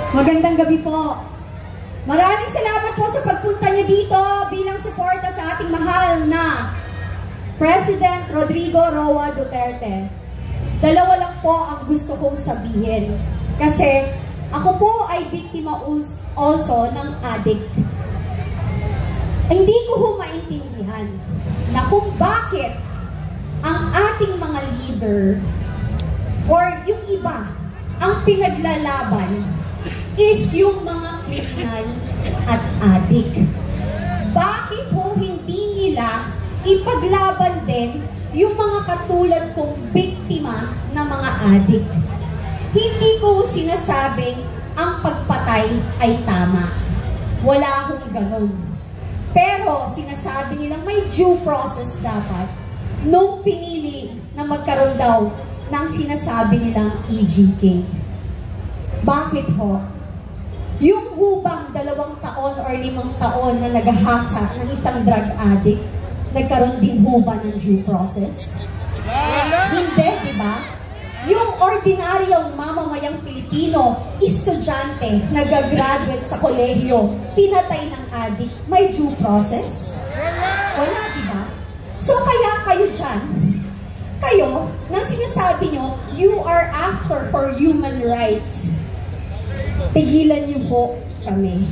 Magandang gabi po. Maraming salamat po sa pagpunta niyo dito bilang suporta sa ating mahal na President Rodrigo Roa Duterte. Dalawa lang po ang gusto kong sabihin. Kasi ako po ay biktima also ng addict. Hindi ko ho maintindihan na kung bakit ang ating mga leader or yung iba ang pinaglalaban is yung mga kriminal at addict. Bakit ho hindi nila ipaglaban din yung mga katulad kong biktima na mga addict? Hindi ko sinasabing ang pagpatay ay tama. Wala akong ganun. Pero sinasabi nilang may due process dapat nung pinili na magkaroon daw ng sinasabi nilang EJK. Bakit ho? Yung hubang 2 taon or 5 taon na naghahasa ng isang drug addict, nagkaroon din huba ng due process? Hindi, di ba? Yung ordinaryong mamamayang Pilipino, estudyante, nag-graduate sa kolehiyo, pinatay ng addict, may due process? Wala, di ba? So kaya kayo dyan, kayo, nang sinasabi nyo, you are after for human rights, tigilan niyo po kami.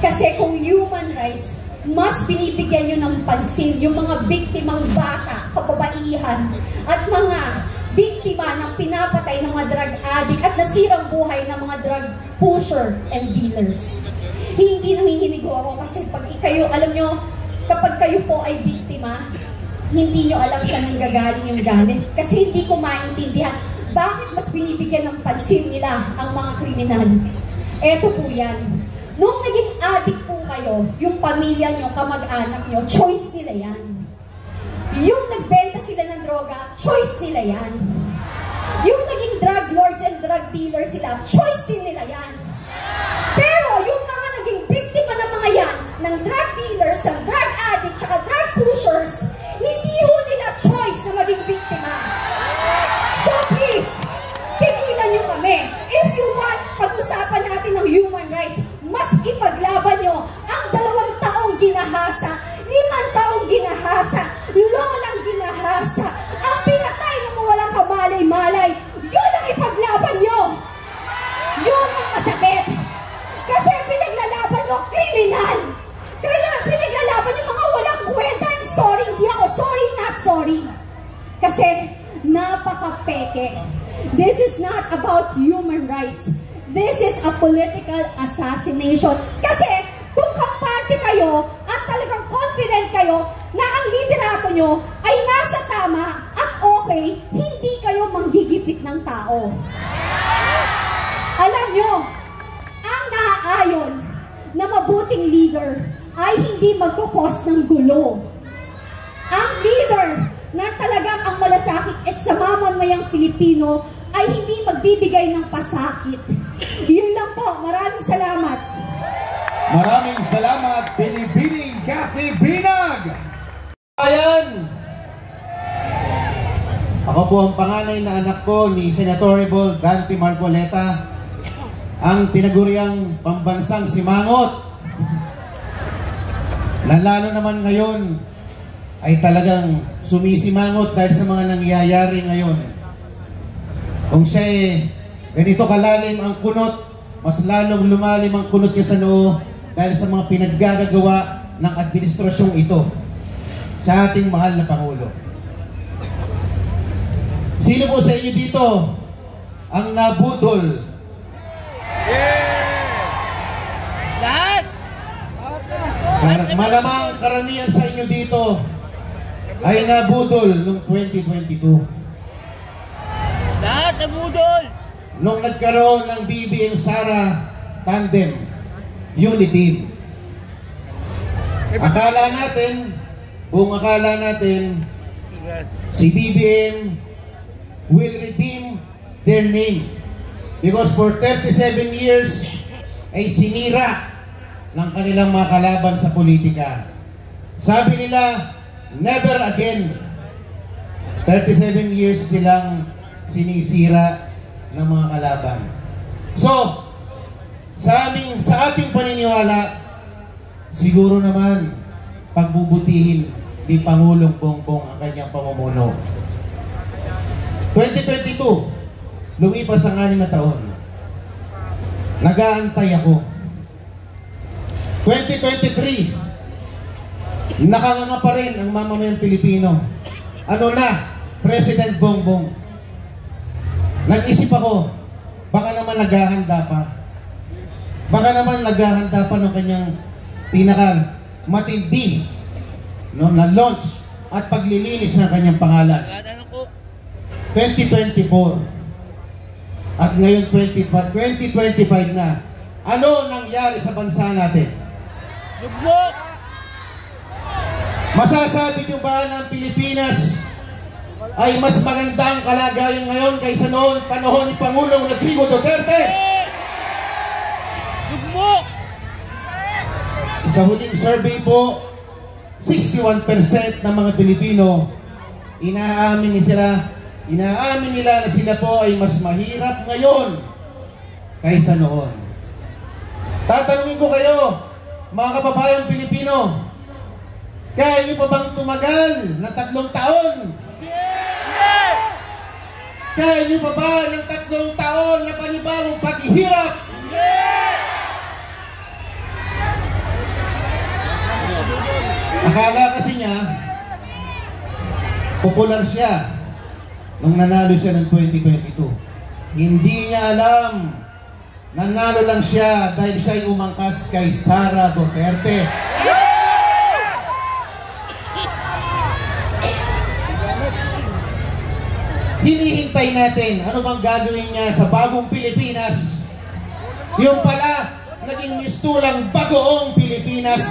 Kasi kung human rights, mas binibigyan niyo ng pansin yung mga biktimang bata, kababaihan, at mga biktima ng pinapatay ng mga drug addict at nasirang buhay ng mga drug pusher and dealers. Hindi nanginginig ako kasi pag kayo, alam nyo, kapag kayo po ay biktima, hindi nyo alam saan nanggagaling yung galit. Kasi hindi ko maintindihan bakit mas binibigyan ng pansin nila ang mga kriminal. Eto po yan. Nung naging addict po kayo, yung pamilya nyo, kamag-anak nyo, choice nila yan. Yung nagbenta sila ng droga, choice nila yan. Yung naging drug lords and drug dealers sila, choice din nila yan. Pero yung mga naging biktima ng mga yan, ng drug dealers, ng drug addicts, saka drug pushers, hindi ho nila choice na maging biktima. So please, tigilan nyo kami. If you want, pag-usapan natin ng human rights, mas ipaglaban nyo ang 2 taong ginahasa, 5 taong ginahasa, lolang ginahasa, ang pinatay ng walang kamalay-malay. Yun ang ipaglaban nyo. Yun ang masakit. Kasi pinaglalaban nyo kriminal. Kaya pinaglalaban yung mga walang kwenta. I'm sorry, hindi ako sorry, not sorry. Kasi napaka-peke. This is not about human rights. This is a political assassination. Kasi kung kampante kayo at talagang confident kayo na ang liderato nyo ay nasa tama at okay, hindi kayo manggigipit ng tao. Alam nyo, ang naaayon na mabuting leader ay hindi magkukos ng gulo. Ang leader na talagang ang malasakit sa mamamayang Pilipino ay hindi magbibigay ng pasakit. Yun lang po. Maraming salamat. Maraming salamat, Binibining Kathy Binag! Ayan! Ako po ang panganay na anak po ni Senatorable Dante Marcoleta, ang tinaguriang pambansang simangot. Lalo naman ngayon ay talagang sumisimangot dahil sa mga nangyayari ngayon. Kung siya ganito kalalim ang kunot, mas lalong lumalim ang kunot niya sa noo dahil sa mga pinaggagawa ng administrasyong ito sa ating mahal na Pangulo. Sino po sa inyo dito ang nabudol? Lahat! Malamang karamihan sa inyo dito ay nabudol noong 2022. Lahat nabudol! Nung nagkaroon ng BBM Sara Tandem Unity. Akala natin, buong akala natin, si BBM will redeem their name. Because for 37 years ay sinira ng kanilang mga kalaban sa politika. Sabi nila, never again. 37 years silang sinisira ng mga kalaban. So, sa ating paniniwala, siguro naman pagbubutihin ni Pangulong Bongbong ang kanyang pamumuno. 2022, lumipas ang 6 na taon. Nag-aantay ako. 2023, nakanganga pa rin ang mamamayang Pilipino. Ano na, President Bongbong? Nag-isip ako, baka naman naghahanda pa. Baka naman naghahanda pa ng kanyang pinaka matindi na launch at paglilinis ng kanyang pangalan. 2024. At ngayon 2025 na. Ano nangyari sa bansa natin? Lugbok! Masasabi niyo ba ng Pilipinas ay mas magandang kalagayan ngayon kaysa noon panahon ni Pangulong Rodrigo Duterte? Lugbok! Sa huling survey po, 61% ng mga Pilipino inaamin nila na sila po ay mas mahirap ngayon kaysa noon. Tatanungin ko kayo, mga kababayang Pilipino, kaya niyo pa bang tumagal ng 3 taon? Kaya niyo pa ba ng 3 taon na panibagong paghihirap? Akala kasi niya, popular siya nung nanalo siya ng 2022. Hindi niya alam, nanalo lang siya dahil siya ay umangkas kay Sara Duterte. Hinihintay natin ano bang gagawin niya sa bagong Pilipinas. Yung pala, naging mistulang bagoong Pilipinas.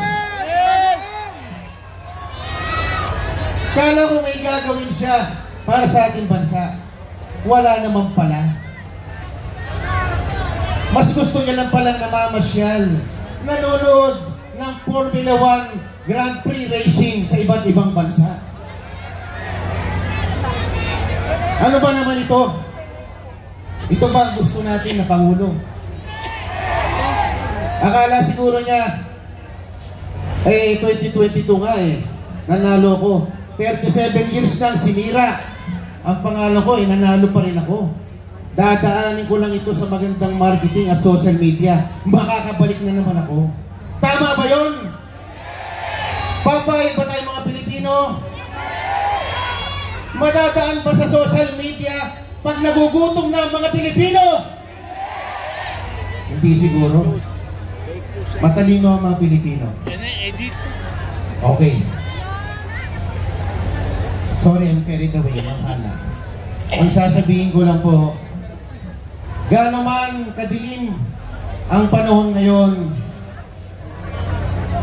Kala ko may gagawin siya para sa ating bansa. Wala naman pala. Mas gusto niya lang palang namamasyal, nanonood ng Formula 1 Grand Prix racing sa iba't ibang bansa. Ano ba naman ito? Ito ba ang gusto natin na Pangulo? Akala siguro niya, 2022 nga nanalo ko. 37 years nang sinira ang pangalan ko, nanalo pa rin ako. Dadaanin ko lang ito sa magandang marketing at social media. Makakabalik na naman ako. Tama ba yun? Papayag ba tayo mga Pilipino? Madadaan ba sa social media pag nagugutom na ang mga Pilipino? Hindi siguro. Matalino ang mga Pilipino. Okay. Sorry, I'm carried away, Ma'am Hana. Ang sasabihin ko lang po, gaano man kadilim ang panahon ngayon,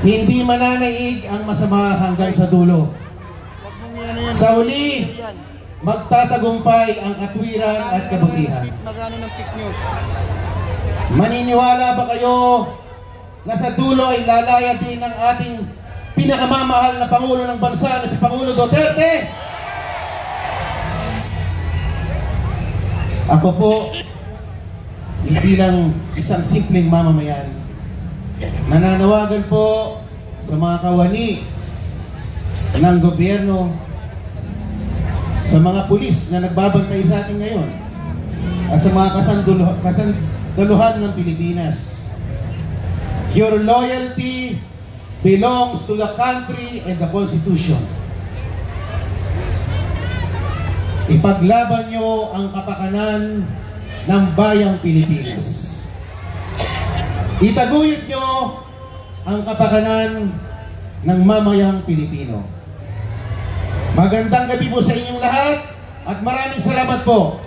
hindi mananaig ang masama hanggang sa dulo. Sa huli, magtatagumpay ang katwiran at kabutihan. Maniniwala ba kayo na sa dulo ay lalaya din ang ating pinakamamahal na Pangulo ng bansa na si Pangulo Duterte? Ako po, hindi lang isang simpleng mamamayan. Nananawagan po sa mga kawani ng gobyerno, sa mga pulis na nagbabantay sa atin ngayon, at sa mga kasandaluhan ng Pilipinas. Your loyalty belongs to the country and the Constitution. Ipaglaban nyo ang kapakanan ng bayang Pilipinas. Itaguyod nyo ang kapakanan ng mamayang Pilipino. Magandang gabi po sa inyong lahat at maraming salamat po.